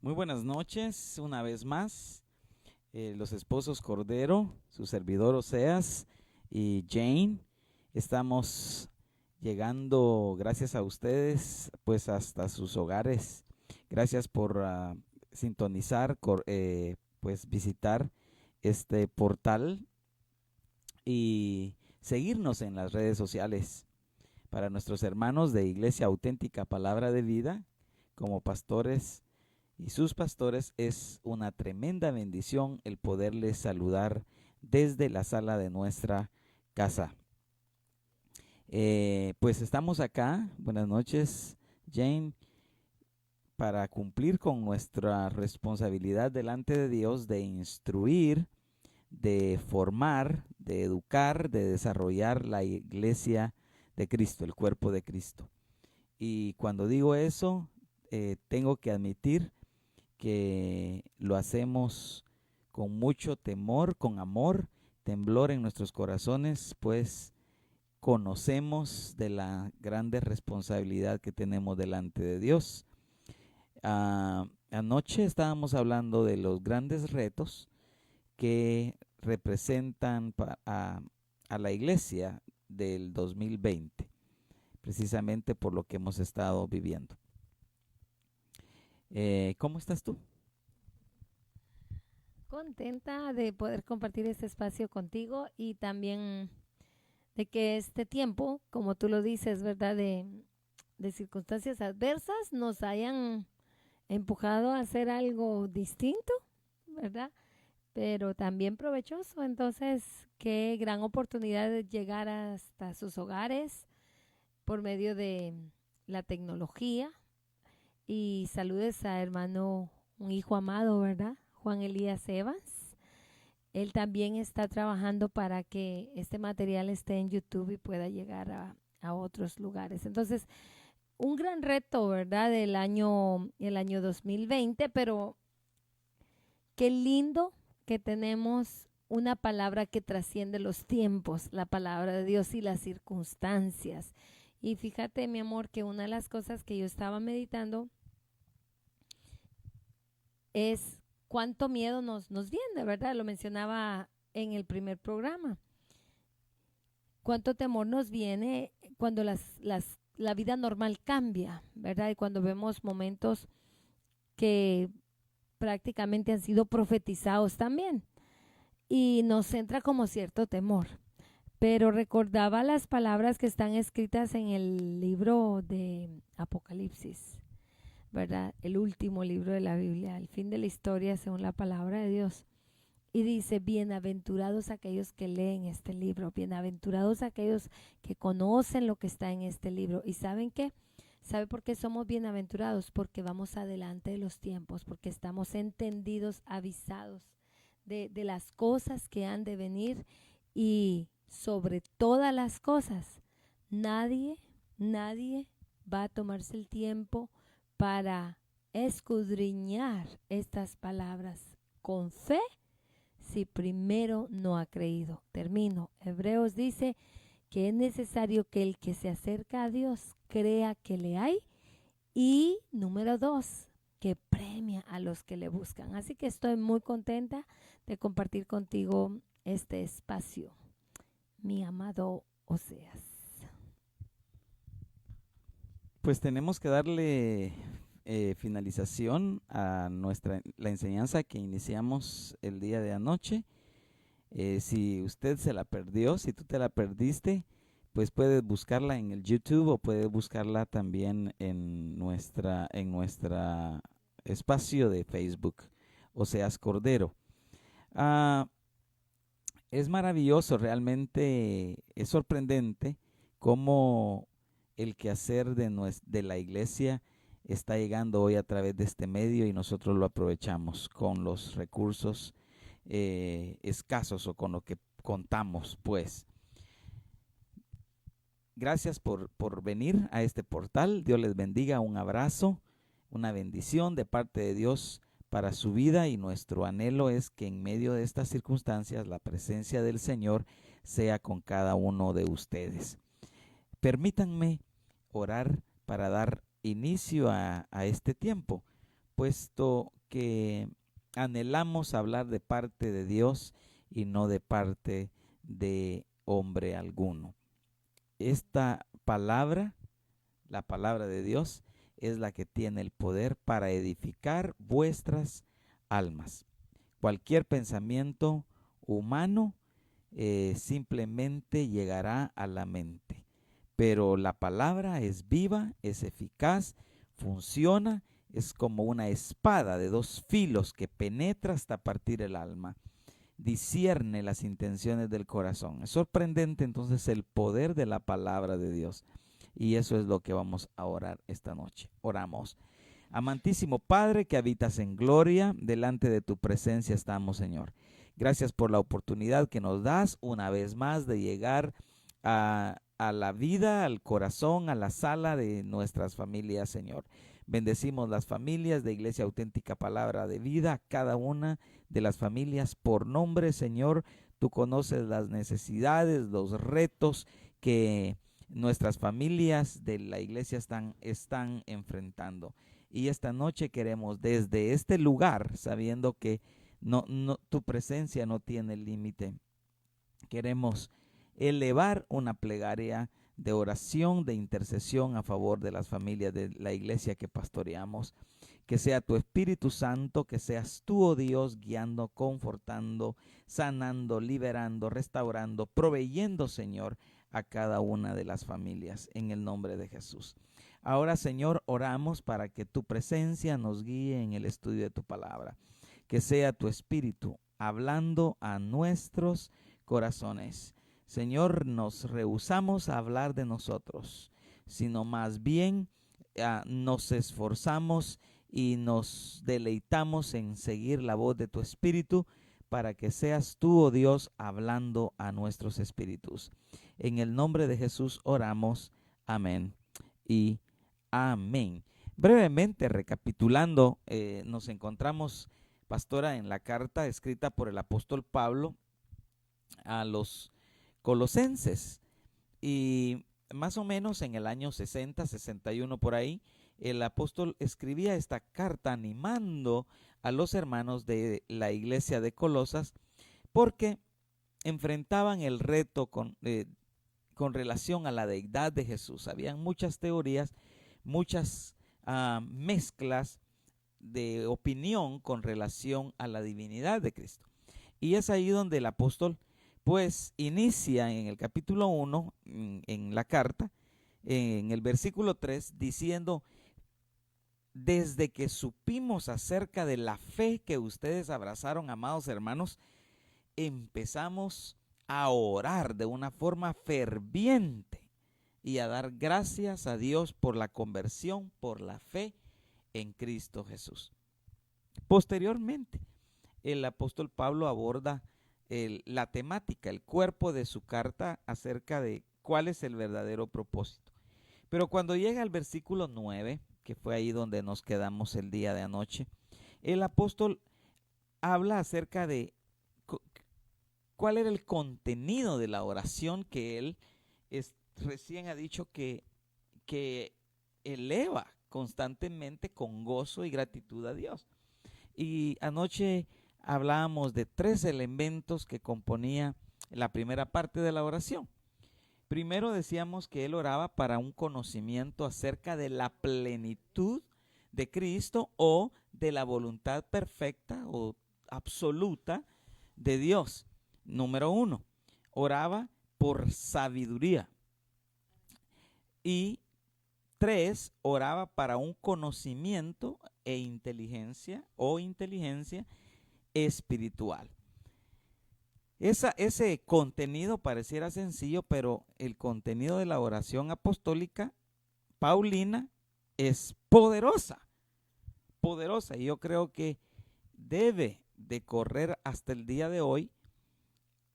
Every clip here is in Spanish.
Muy buenas noches, una vez más. Los esposos Cordero, su servidor Oseas y Jane, estamos llegando, gracias a ustedes, pues hasta sus hogares. Gracias por sintonizar, pues visitar este portal y seguirnos en las redes sociales. Para nuestros hermanos de Iglesia Auténtica Palabra de Vida, como pastores y sus pastores, es una tremenda bendición el poderles saludar desde la sala de nuestra casa. Pues estamos acá, buenas noches Jane, para cumplir con nuestra responsabilidad delante de Dios de instruir, de formar, de educar, de desarrollar la iglesia de Cristo, el cuerpo de Cristo. Y cuando digo eso, tengo que admitir que lo hacemos con mucho temor, con amor, temblor en nuestros corazones, pues conocemos de la grande responsabilidad que tenemos delante de Dios. Anoche estábamos hablando de los grandes retos que representan a la iglesia del 2020, precisamente por lo que hemos estado viviendo. ¿Cómo estás tú? Contenta de poder compartir este espacio contigo y también de que este tiempo, como tú lo dices, ¿verdad? De circunstancias adversas nos hayan empujado a hacer algo distinto, ¿verdad? Pero también provechoso. Entonces, qué gran oportunidad de llegar hasta sus hogares por medio de la tecnología. Y saludes a hermano, un hijo amado, ¿verdad? Juan Elías Evans. Él también está trabajando para que este material esté en YouTube y pueda llegar a otros lugares. Entonces, un gran reto, ¿verdad? El año 2020, pero qué lindo que tenemos una palabra que trasciende los tiempos, la palabra de Dios y las circunstancias. Y fíjate, mi amor, que una de las cosas que yo estaba meditando es cuánto miedo nos viene, ¿verdad? Lo mencionaba en el primer programa. Cuánto temor nos viene cuando la vida normal cambia, ¿verdad? Y cuando vemos momentos que prácticamente han sido profetizados también. Y nos entra como cierto temor. Pero recordaba las palabras que están escritas en el libro de Apocalipsis, ¿verdad? El último libro de la Biblia, el fin de la historia según la palabra de Dios. Y dice, bienaventurados aquellos que leen este libro, bienaventurados aquellos que conocen lo que está en este libro. ¿Y saben qué? ¿Sabe por qué somos bienaventurados? Porque vamos adelante de los tiempos, porque estamos entendidos, avisados de las cosas que han de venir y sobre todas las cosas, nadie va a tomarse el tiempo para escudriñar estas palabras con fe si primero no ha creído. Termino. Hebreos dice que es necesario que el que se acerca a Dios crea que le hay y número 2, que premia a los que le buscan. Así que estoy muy contenta de compartir contigo este espacio, mi amado Oseas. Pues tenemos que darle finalización a la enseñanza que iniciamos el día de anoche. Si usted se la perdió, si tú te la perdiste, pues puedes buscarla en el YouTube o puedes buscarla también en nuestra espacio de Facebook, Oseas Cordero. Ah, es maravilloso, realmente es sorprendente cómo el quehacer de la iglesia está llegando hoy a través de este medio y nosotros lo aprovechamos con los recursos escasos o con lo que contamos, pues. Gracias por venir a este portal. Dios les bendiga. Un abrazo, una bendición de parte de Dios para su vida, y nuestro anhelo es que en medio de estas circunstancias la presencia del Señor sea con cada uno de ustedes. Permítanme orar para dar inicio a este tiempo, puesto que anhelamos hablar de parte de Dios y no de parte de hombre alguno. Esta palabra, la palabra de Dios, es la que tiene el poder para edificar vuestras almas. Cualquier pensamiento humano simplemente llegará a la mente, pero la palabra es viva, es eficaz, funciona, es como una espada de dos filos que penetra hasta partir el alma, discierne las intenciones del corazón. Es sorprendente entonces el poder de la palabra de Dios, y eso es lo que vamos a orar esta noche. Oramos. Amantísimo Padre que habitas en gloria, delante de tu presencia estamos, Señor. Gracias por la oportunidad que nos das una vez más de llegar a la vida, al corazón, a la sala de nuestras familias, Señor. Bendecimos las familias de Iglesia Auténtica Palabra de Vida, cada una de las familias por nombre, Señor. Tú conoces las necesidades, los retos que nuestras familias de la iglesia están enfrentando. Y esta noche queremos desde este lugar, sabiendo que tu presencia no tiene límite, queremos elevar una plegaria de oración, de intercesión a favor de las familias de la iglesia que pastoreamos. Que sea tu Espíritu Santo, que seas tú, oh Dios, guiando, confortando, sanando, liberando, restaurando, proveyendo, Señor, a cada una de las familias, en el nombre de Jesús. Ahora, Señor, oramos para que tu presencia nos guíe en el estudio de tu palabra. Que sea tu Espíritu hablando a nuestros corazones. Señor, nos rehusamos a hablar de nosotros, sino más bien nos esforzamos y nos deleitamos en seguir la voz de tu Espíritu, para que seas tú, oh Dios, hablando a nuestros espíritus. En el nombre de Jesús oramos. Amén y amén. Brevemente recapitulando, nos encontramos, pastora, en la carta escrita por el apóstol Pablo a los Colosenses, y más o menos en el año 60, 61 por ahí, el apóstol escribía esta carta animando a los hermanos de la iglesia de Colosas, porque enfrentaban el reto con relación a la deidad de Jesús. Habían muchas teorías, muchas mezclas de opinión con relación a la divinidad de Cristo. Y es ahí donde el apóstol pues inicia en el capítulo 1, en la carta, en el versículo 3, diciendo: desde que supimos acerca de la fe que ustedes abrazaron, amados hermanos, empezamos a orar de una forma ferviente y a dar gracias a Dios por la conversión, por la fe en Cristo Jesús. Posteriormente, el apóstol Pablo aborda la temática, el cuerpo de su carta acerca de cuál es el verdadero propósito. Pero cuando llega al versículo 9, que fue ahí donde nos quedamos el día de anoche, el apóstol habla acerca de cuál era el contenido de la oración que él recién ha dicho que eleva constantemente con gozo y gratitud a Dios. Y anoche hablábamos de 3 elementos que componía la primera parte de la oración. Primero decíamos que él oraba para un conocimiento acerca de la plenitud de Cristo, o de la voluntad perfecta o absoluta de Dios. Número 1, oraba por sabiduría. Y 3, oraba para un conocimiento e inteligencia espiritual. Ese contenido pareciera sencillo, pero el contenido de la oración apostólica paulina es poderosa. Y yo creo que debe de correr hasta el día de hoy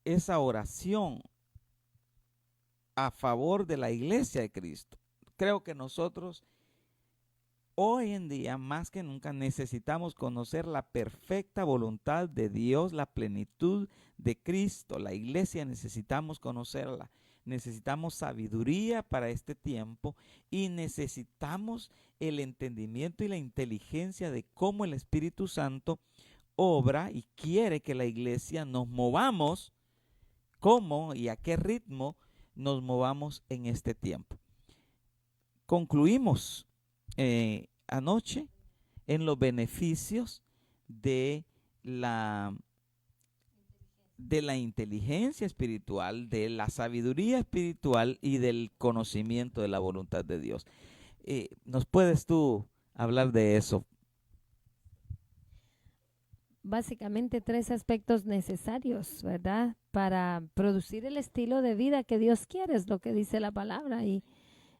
esa oración a favor de la iglesia de Cristo. Creo que nosotros hoy en día más que nunca necesitamos conocer la perfecta voluntad de Dios, la plenitud de Cristo. La iglesia necesitamos conocerla. necesitamos sabiduría para este tiempo y necesitamos el entendimiento y la inteligencia de cómo el Espíritu Santo obra y quiere que la iglesia nos movamos, cómo y a qué ritmo nos movamos en este tiempo. Concluimos anoche en los beneficios de la inteligencia espiritual, de la sabiduría espiritual y del conocimiento de la voluntad de Dios. ¿Nos puedes tú hablar de eso? Básicamente 3 aspectos necesarios, ¿verdad? Para producir el estilo de vida que Dios quiere, es lo que dice la palabra. Y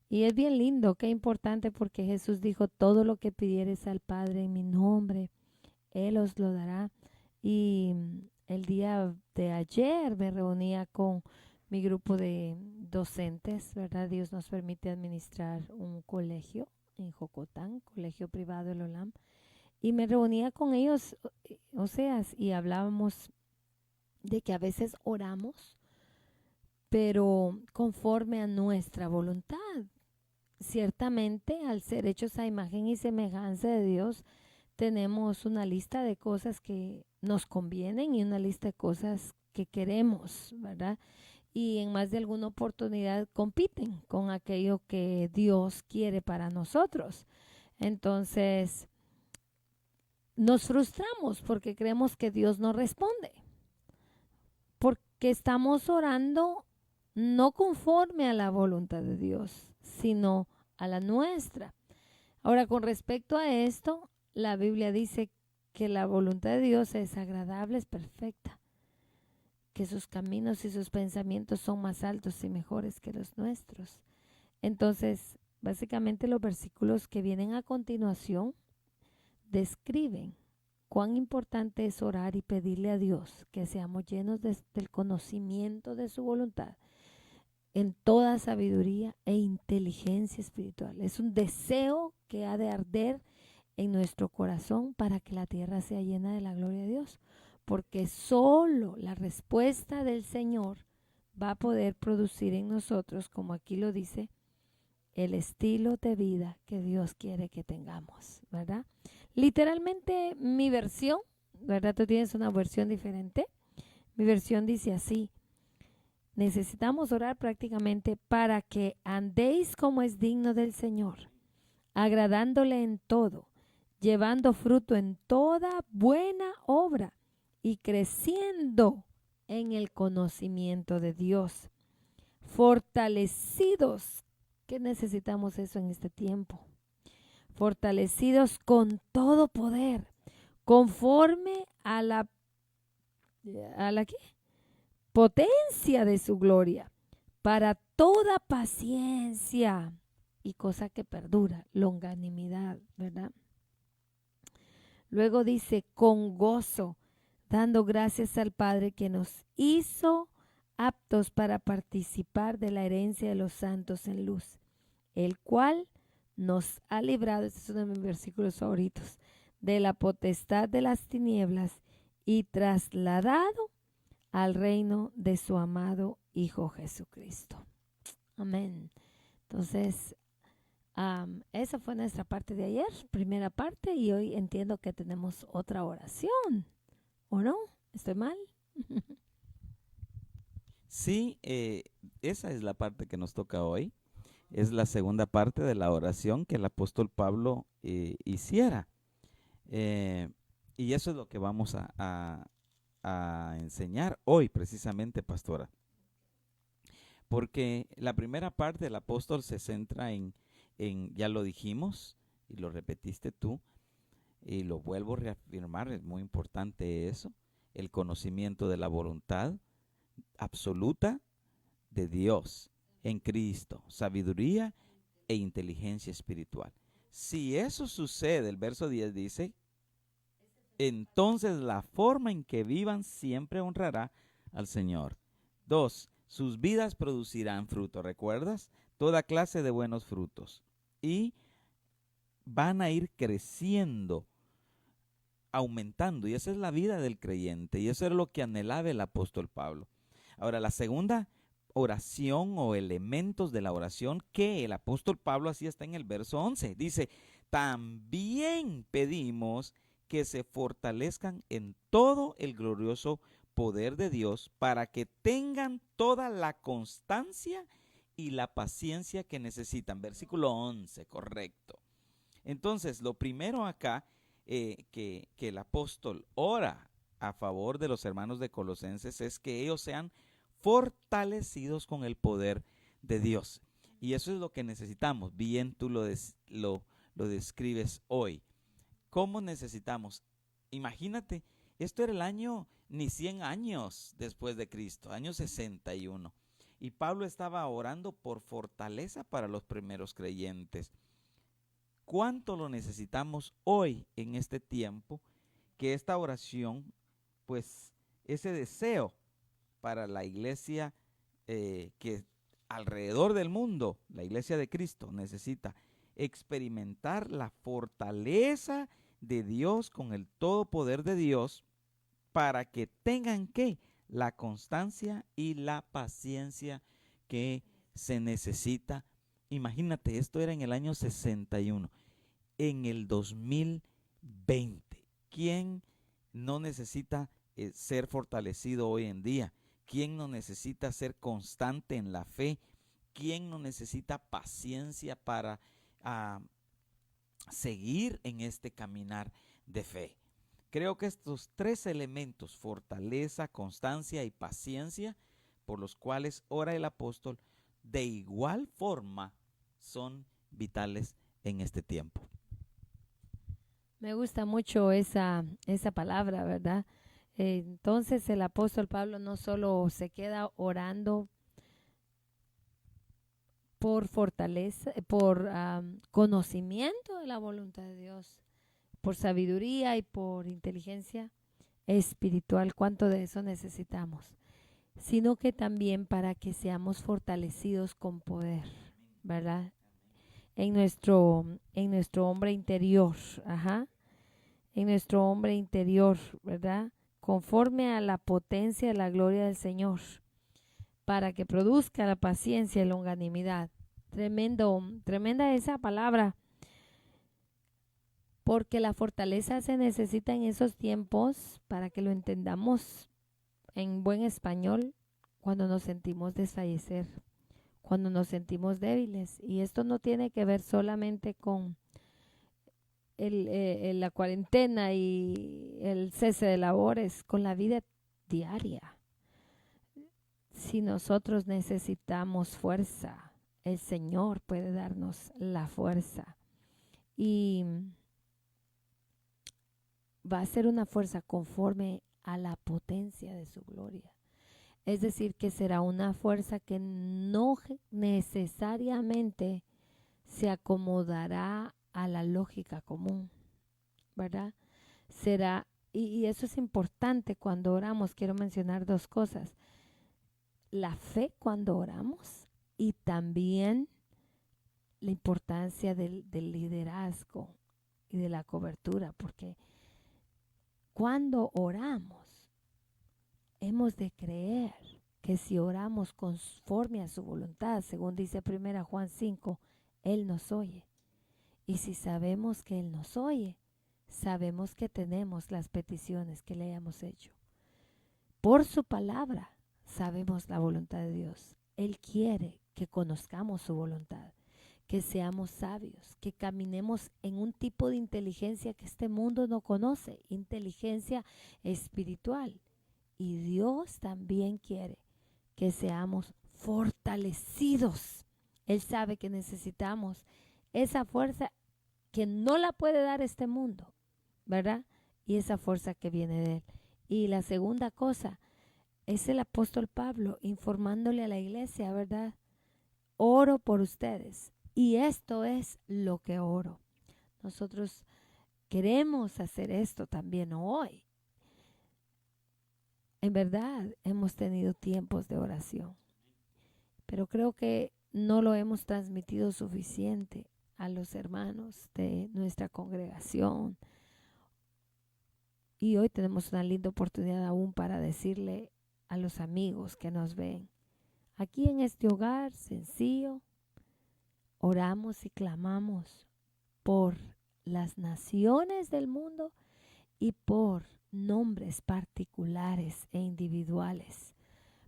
es bien lindo, qué importante, porque Jesús dijo, todo lo que pidieres al Padre en mi nombre, Él os lo dará. Y el día de ayer me reunía con mi grupo de docentes, ¿verdad? Dios nos permite administrar un colegio en Jocotán, colegio privado del OLAM. Y me reunía con ellos, o sea, y hablábamos de que a veces oramos, pero conforme a nuestra voluntad. Ciertamente, al ser hechos a imagen y semejanza de Dios, tenemos una lista de cosas que nos convienen y una lista de cosas que queremos, ¿verdad? Y en más de alguna oportunidad compiten con aquello que Dios quiere para nosotros. Entonces, nos frustramos porque creemos que Dios no responde, porque estamos orando no conforme a la voluntad de Dios, sino a la nuestra. Ahora, con respecto a esto, la Biblia dice que la voluntad de Dios es agradable, es perfecta, que sus caminos y sus pensamientos son más altos y mejores que los nuestros. Entonces, básicamente los versículos que vienen a continuación describen cuán importante es orar y pedirle a Dios que seamos llenos del conocimiento de su voluntad en toda sabiduría e inteligencia espiritual. Es un deseo que ha de arder en nuestro corazón para que la tierra sea llena de la gloria de Dios, porque solo la respuesta del Señor va a poder producir en nosotros, como aquí lo dice, el estilo de vida que Dios quiere que tengamos, ¿verdad? Literalmente mi versión, ¿verdad? Tú tienes una versión diferente. Mi versión dice así: necesitamos orar prácticamente para que andéis como es digno del Señor, agradándole en todo, llevando fruto en toda buena obra y creciendo en el conocimiento de Dios, fortalecidos, que necesitamos eso en este tiempo, fortalecidos con todo poder, conforme a la ¿qué? Potencia de su gloria, para toda paciencia y cosa que perdura, longanimidad, ¿verdad? Luego dice, con gozo, dando gracias al Padre que nos hizo aptos para participar de la herencia de los santos en luz, el cual nos ha librado, este es uno de mis versículos favoritos, de la potestad de las tinieblas y trasladado al reino de su amado Hijo Jesucristo. Amén. Entonces, esa fue nuestra parte de ayer, primera parte, y hoy entiendo que tenemos otra oración, ¿o no? ¿Estoy mal? Sí, esa es la parte que nos toca hoy. Es la segunda parte de la oración que el apóstol Pablo hiciera. Y eso es lo que vamos a enseñar hoy precisamente, pastora. Porque la primera parte del apóstol se centra en, ya lo dijimos y lo repetiste tú, y lo vuelvo a reafirmar, es muy importante eso, el conocimiento de la voluntad absoluta de Dios en Cristo, sabiduría e inteligencia espiritual. Si eso sucede, el verso 10 dice, entonces la forma en que vivan siempre honrará al Señor. 2. Sus vidas producirán fruto, ¿recuerdas? Toda clase de buenos frutos. Y van a ir creciendo, aumentando. Y esa es la vida del creyente. Y eso era lo que anhelaba el apóstol Pablo. Ahora, la segunda oración o elementos de la oración que el apóstol Pablo así está en el verso 11. Dice, también pedimos que se fortalezcan en todo el glorioso poder de Dios para que tengan toda la constancia y la paciencia que necesitan. Versículo 11, correcto. Entonces, lo primero acá que el apóstol ora a favor de los hermanos de Colosenses es que ellos sean fortalecidos con el poder de Dios. Y eso es lo que necesitamos. Bien, tú lo describes hoy. ¿Cómo necesitamos? Imagínate, esto era el año ni 100 años después de Cristo, año 61. Y Pablo estaba orando por fortaleza para los primeros creyentes. ¿Cuánto lo necesitamos hoy en este tiempo? Que esta oración, pues ese deseo para la iglesia que alrededor del mundo, la iglesia de Cristo, necesita experimentar la fortaleza de Dios con el todo poder de Dios para que tengan ¿qué? La constancia y la paciencia que se necesita. Imagínate, esto era en el año 61. En el 2020, ¿quién no necesita ser fortalecido hoy en día? ¿Quién no necesita ser constante en la fe? ¿Quién no necesita paciencia para seguir en este caminar de fe? Creo que estos tres elementos, fortaleza, constancia y paciencia, por los cuales ora el apóstol, de igual forma son vitales en este tiempo. Me gusta mucho esa palabra, ¿verdad? Entonces el apóstol Pablo no solo se queda orando por fortaleza, por conocimiento de la voluntad de Dios, por sabiduría y por inteligencia espiritual, cuánto de eso necesitamos, sino que también para que seamos fortalecidos con poder, ¿verdad? En nuestro hombre interior, en nuestro hombre interior, ¿verdad? Conforme a la potencia de la gloria del Señor, para que produzca la paciencia y longanimidad. Tremenda esa palabra, porque la fortaleza se necesita en esos tiempos, para que lo entendamos en buen español, cuando nos sentimos desfallecer, cuando nos sentimos débiles. Y esto no tiene que ver solamente con la cuarentena y el cese de labores, con la vida diaria. Si nosotros necesitamos fuerza, el Señor puede darnos la fuerza. Y va a ser una fuerza conforme a la potencia de su gloria. Es decir, que será una fuerza que no necesariamente se acomodará a la lógica común, ¿verdad? Será, y eso es importante cuando oramos. Quiero mencionar dos cosas: la fe cuando oramos, y también la importancia del liderazgo y de la cobertura, porque cuando oramos hemos de creer que si oramos conforme a su voluntad, según dice 1 Juan 5, Él nos oye. Y si sabemos que Él nos oye, sabemos que tenemos las peticiones que le hayamos hecho. Por su palabra sabemos la voluntad de Dios. Él quiere que conozcamos su voluntad, que seamos sabios, que caminemos en un tipo de inteligencia que este mundo no conoce, inteligencia espiritual. Y Dios también quiere que seamos fortalecidos. Él sabe que necesitamos esa fuerza que no la puede dar este mundo, ¿verdad? Y esa fuerza que viene de Él. Y la segunda cosa es el apóstol Pablo informándole a la iglesia, ¿verdad? Oro por ustedes. Y esto es lo que oro. Nosotros queremos hacer esto también hoy. En verdad, hemos tenido tiempos de oración, pero creo que no lo hemos transmitido suficiente a los hermanos de nuestra congregación. Y hoy tenemos una linda oportunidad aún para decirle a los amigos que nos ven, aquí en este hogar sencillo, oramos y clamamos por las naciones del mundo y por nombres particulares e individuales.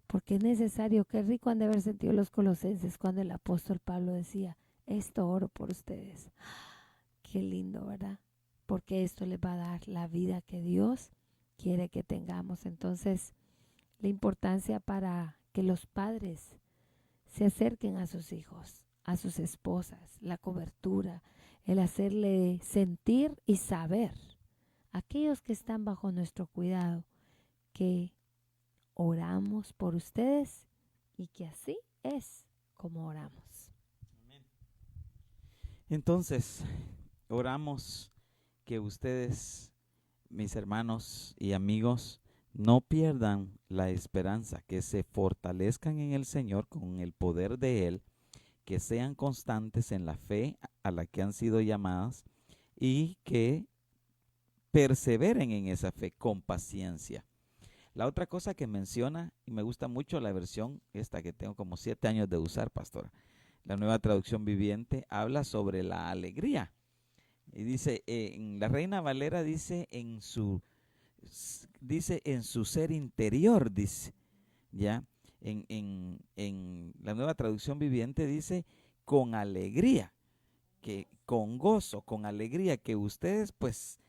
Porque es necesario, qué rico han de haber sentido los colosenses cuando el apóstol Pablo decía, esto oro por ustedes. Qué lindo, ¿verdad? Porque esto les va a dar la vida que Dios quiere que tengamos. Entonces, la importancia para que los padres se acerquen a sus hijos, a sus esposas, la cobertura, el hacerle sentir y saber, aquellos que están bajo nuestro cuidado, que oramos por ustedes y que así es como oramos. Entonces, oramos que ustedes, mis hermanos y amigos, no pierdan la esperanza, que se fortalezcan en el Señor con el poder de Él, que sean constantes en la fe a la que han sido llamadas y que perseveren en esa fe con paciencia. La otra cosa que menciona, y me gusta mucho la versión esta que tengo como 7 años de usar, pastora, la Nueva Traducción Viviente, habla sobre la alegría. Y dice, en la Reina Valera dice en su ser interior, dice, ¿ya? En la Nueva Traducción Viviente dice con alegría, que con gozo, con alegría, que ustedes pues,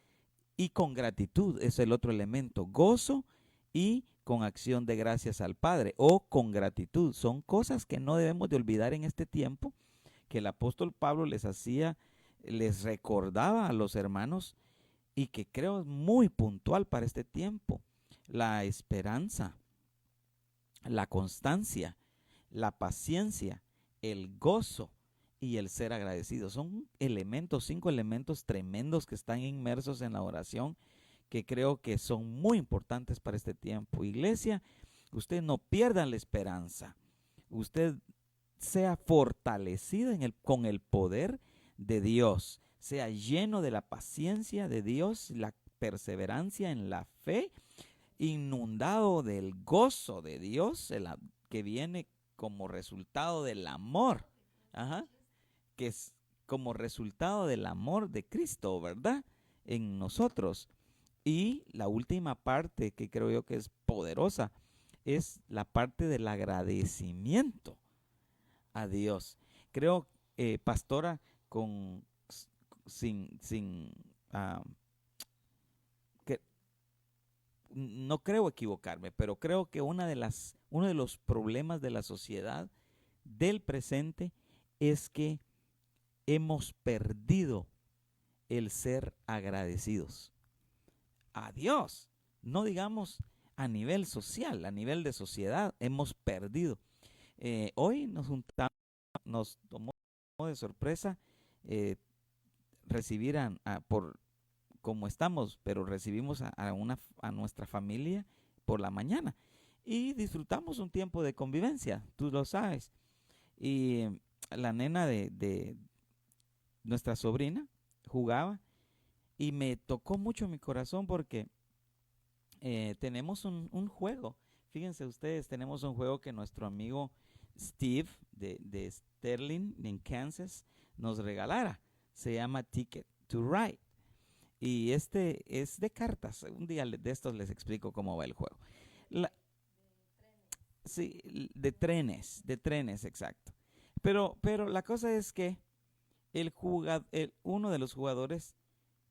y con gratitud, es el otro elemento, gozo y con acción de gracias al Padre, o con gratitud. Son cosas que no debemos de olvidar en este tiempo, que el apóstol Pablo les recordaba a los hermanos, y que creo es muy puntual para este tiempo: la esperanza, la constancia, la paciencia, el gozo y el ser agradecido. Son elementos, 5 elementos tremendos que están inmersos en la oración, que creo que son muy importantes para este tiempo. Iglesia, usted no pierda la esperanza. Usted sea fortalecido con el poder de Dios. Sea lleno de la paciencia de Dios, la perseverancia en la fe, inundado del gozo de Dios, que viene como resultado del amor. Ajá. Que es como resultado del amor de Cristo, ¿verdad? En nosotros. Y la última parte que creo yo que es poderosa es la parte del agradecimiento a Dios. Creo, pastora, sin que no creo equivocarme, pero creo que uno de los problemas de la sociedad del presente es que hemos perdido el ser agradecidos a Dios. No digamos a nivel social, a nivel de sociedad, hemos perdido. Hoy nos tomó de sorpresa recibir por como estamos, pero recibimos a nuestra familia por la mañana y disfrutamos un tiempo de convivencia, tú lo sabes. Y la nena de nuestra sobrina jugaba y me tocó mucho mi corazón porque tenemos un juego. Fíjense ustedes, tenemos un juego que nuestro amigo Steve de Sterling en Kansas nos regalara. Se llama Ticket to Ride. Y este es de cartas. Un día de estos les explico cómo va el juego. Sí, de trenes, exacto. Pero la cosa es que uno de los jugadores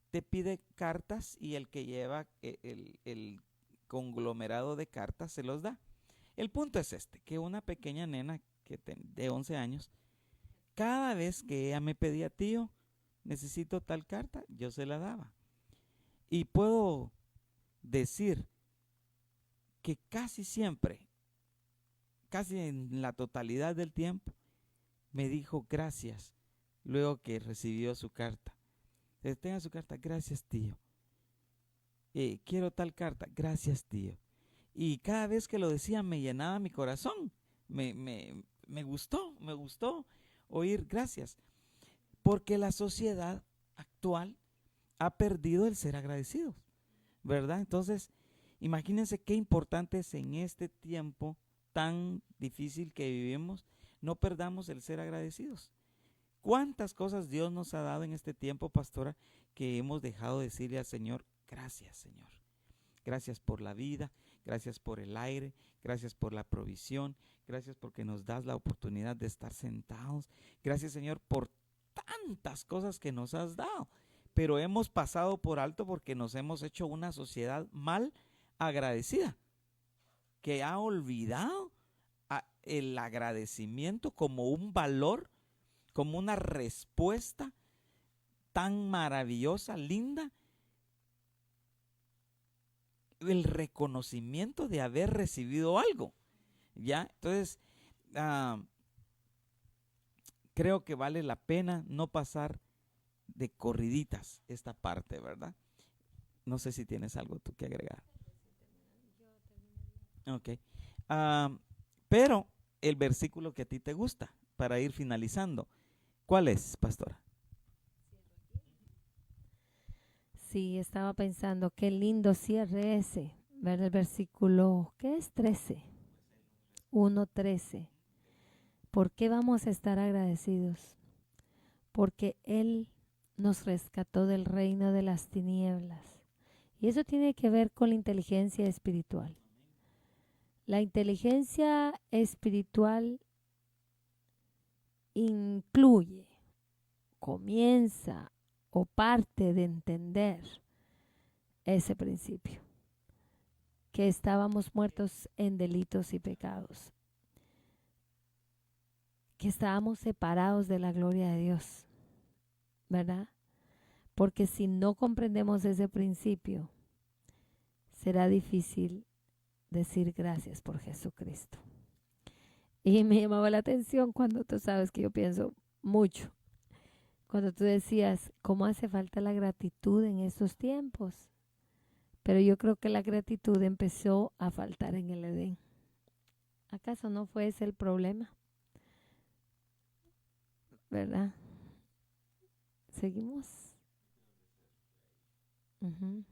te pide cartas y el que lleva el conglomerado de cartas se los da. El punto es que una pequeña nena de 11 años, cada vez que ella me pedía, tío, necesito tal carta, yo se la daba. Y puedo decir que casi siempre, casi en la totalidad del tiempo, me dijo gracias luego que recibió su carta. Tenga su carta, gracias tío. Quiero tal carta, gracias tío. Y cada vez que lo decía me llenaba mi corazón. Me gustó oír gracias. Porque la sociedad actual ha perdido el ser agradecidos, ¿verdad? Entonces, imagínense qué importante es en este tiempo tan difícil que vivimos, no perdamos el ser agradecidos. ¿Cuántas cosas Dios nos ha dado en este tiempo, pastora, que hemos dejado de decirle al Señor, gracias, Señor? Gracias por la vida, gracias por el aire, gracias por la provisión, gracias porque nos das la oportunidad de estar sentados. Gracias, Señor, por tantas cosas que nos has dado. Pero hemos pasado por alto porque nos hemos hecho una sociedad mal agradecida, que ha olvidado el agradecimiento como un valor, como una respuesta tan maravillosa, linda, el reconocimiento de haber recibido algo, ¿ya? Entonces, creo que vale la pena no pasar de corriditas esta parte, ¿verdad? No sé si tienes algo tú que agregar. Ok. Pero el versículo que a ti te gusta, para ir finalizando, ¿cuál es, pastora? Sí, estaba pensando, qué lindo cierre ese, ver el versículo, ¿qué es 13? 1:13. ¿Por qué vamos a estar agradecidos? Porque Él nos rescató del reino de las tinieblas. Y eso tiene que ver con la inteligencia espiritual. La inteligencia espiritual incluye, comienza o parte de entender ese principio, que estábamos muertos en delitos y pecados, que estábamos separados de la gloria de Dios, ¿verdad? Porque si no comprendemos ese principio, será difícil decir gracias por Jesucristo. Y me llamaba la atención cuando tú sabes que yo pienso mucho, cuando tú decías cómo hace falta la gratitud en estos tiempos. Pero yo creo que la gratitud empezó a faltar en el Edén. ¿Acaso no fue ese el problema? ¿Verdad? ¿Seguimos? Uh-huh.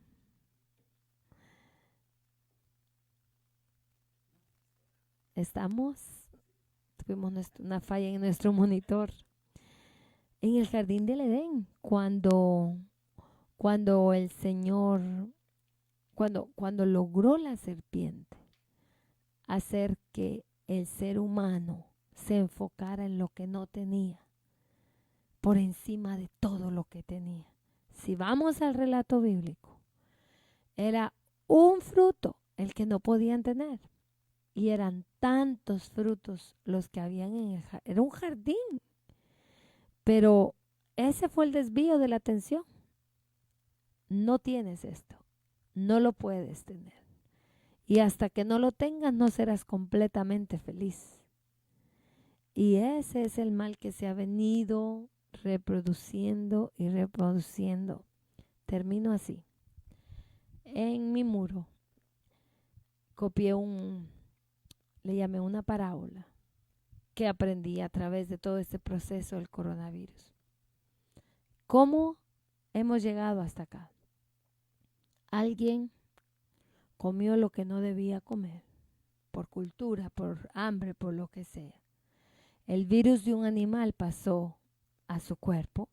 ¿Estamos? Tuvimos una falla en nuestro monitor. En el jardín del Edén, cuando el Señor, cuando logró la serpiente hacer que el ser humano se enfocara en lo que no tenía, por encima de todo lo que tenía. Si vamos al relato bíblico, era un fruto el que no podían tener. Y eran tantos frutos los que habían en el jardín. Era un jardín. Pero ese fue el desvío de la atención. No tienes esto. No lo puedes tener. Y hasta que no lo tengas no serás completamente feliz. Y ese es el mal que se ha venido reproduciendo y reproduciendo. Termino así. En mi muro copié le llamé una parábola que aprendí a través de todo este proceso del coronavirus. ¿Cómo hemos llegado hasta acá? Alguien comió lo que no debía comer, por cultura, por hambre, por lo que sea. El virus de un animal pasó a su cuerpo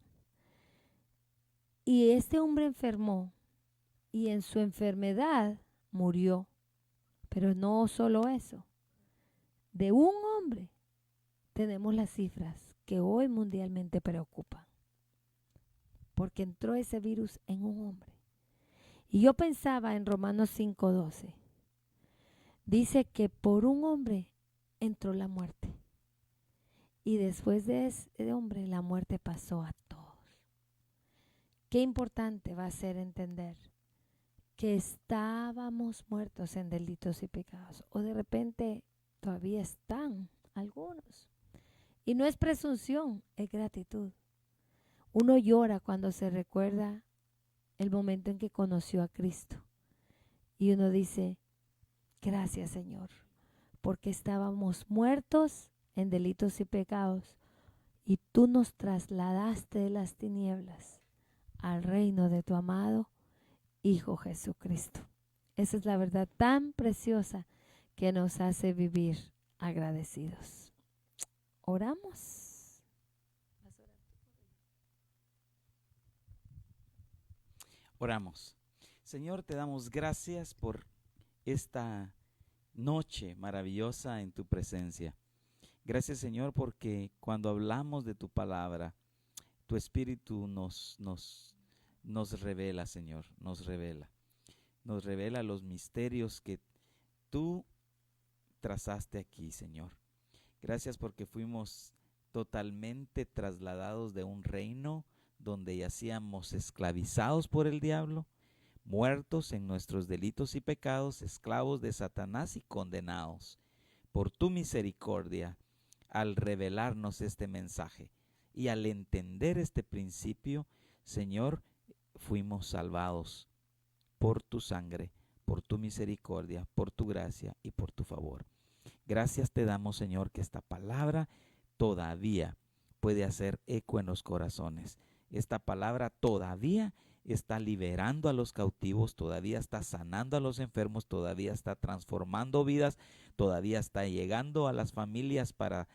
y este hombre enfermó y en su enfermedad murió. Pero no solo eso. De un hombre tenemos las cifras que hoy mundialmente preocupan. Porque entró ese virus en un hombre. Y yo pensaba en Romanos 5:12. Dice que por un hombre entró la muerte. Y después de ese hombre la muerte pasó a todos. Qué importante va a ser entender que estábamos muertos en delitos y pecados. O de repente todavía están algunos. Y no es presunción, es gratitud. Uno llora cuando se recuerda el momento en que conoció a Cristo. Y uno dice, gracias Señor, porque estábamos muertos en delitos y pecados. Y tú nos trasladaste de las tinieblas al reino de tu amado Hijo Jesucristo. Esa es la verdad tan preciosa que nos hace vivir agradecidos. Oramos. Oramos. Señor, te damos gracias por esta noche maravillosa en tu presencia. Gracias, Señor, porque cuando hablamos de tu palabra, tu Espíritu nos revela, Señor, nos revela los misterios que tú trazaste aquí, Señor. Gracias porque fuimos totalmente trasladados de un reino donde yacíamos esclavizados por el diablo, muertos en nuestros delitos y pecados, esclavos de Satanás y condenados. Por tu misericordia, al revelarnos este mensaje y al entender este principio, Señor, fuimos salvados por tu sangre, por tu misericordia, por tu gracia y por tu favor. Gracias te damos, Señor, que esta palabra todavía puede hacer eco en los corazones. Esta palabra todavía está liberando a los cautivos, todavía está sanando a los enfermos, todavía está transformando vidas, todavía está llegando a las familias para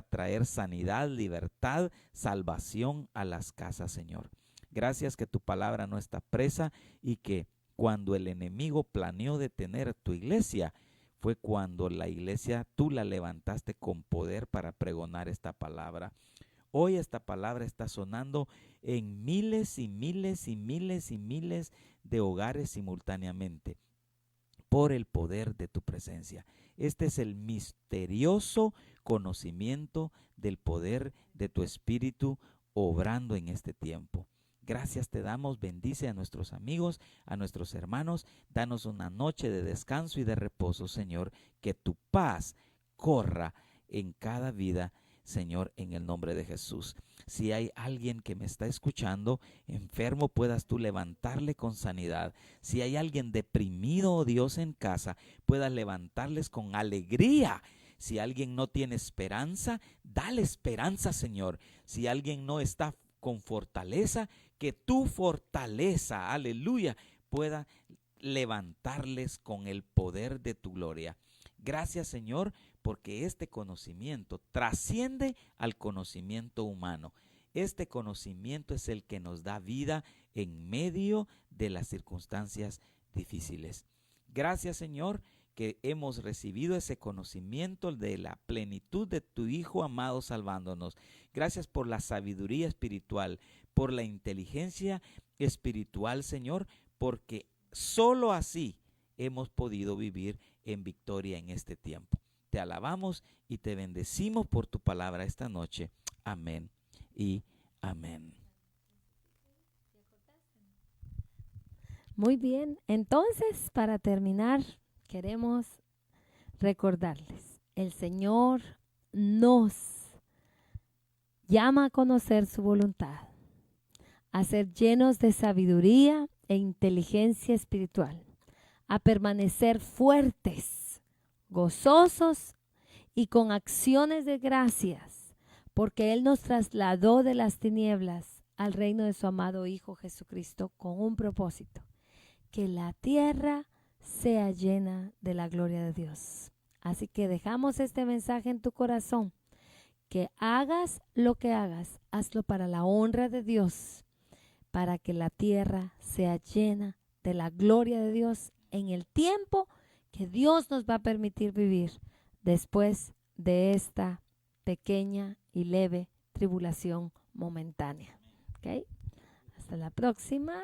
traer sanidad, libertad, salvación a las casas, Señor. Gracias que tu palabra no está presa y que cuando el enemigo planeó detener tu iglesia, fue cuando la iglesia tú la levantaste con poder para pregonar esta palabra. Hoy esta palabra está sonando en miles y miles y miles y miles de hogares simultáneamente por el poder de tu presencia. Este es el misterioso conocimiento del poder de tu Espíritu obrando en este tiempo. Gracias te damos, bendice a nuestros amigos, a nuestros hermanos, danos una noche de descanso y de reposo, Señor, que tu paz corra en cada vida, Señor, en el nombre de Jesús. Si hay alguien que me está escuchando, enfermo, puedas tú levantarle con sanidad. Si hay alguien deprimido, oh Dios, en casa, puedas levantarles con alegría. Si alguien no tiene esperanza, dale esperanza, Señor. Si alguien no está con fortaleza, que tu fortaleza, aleluya, pueda levantarles con el poder de tu gloria. Gracias, Señor, porque este conocimiento trasciende al conocimiento humano. Este conocimiento es el que nos da vida en medio de las circunstancias difíciles. Gracias, Señor, que hemos recibido ese conocimiento de la plenitud de tu Hijo amado salvándonos. Gracias por la sabiduría espiritual, por la inteligencia espiritual, Señor, porque solo así hemos podido vivir en victoria en este tiempo. Te alabamos y te bendecimos por tu palabra esta noche. Amén y amén. Muy bien, entonces para terminar queremos recordarles, el Señor nos llama a conocer su voluntad, a ser llenos de sabiduría e inteligencia espiritual, a permanecer fuertes, gozosos y con acciones de gracias, porque Él nos trasladó de las tinieblas al reino de su amado Hijo Jesucristo con un propósito, que la tierra sea llena de la gloria de Dios. Así que dejamos este mensaje en tu corazón, que hagas lo que hagas, hazlo para la honra de Dios, para que la tierra sea llena de la gloria de Dios en el tiempo que Dios nos va a permitir vivir después de esta pequeña y leve tribulación momentánea. ¿Okay? Hasta la próxima.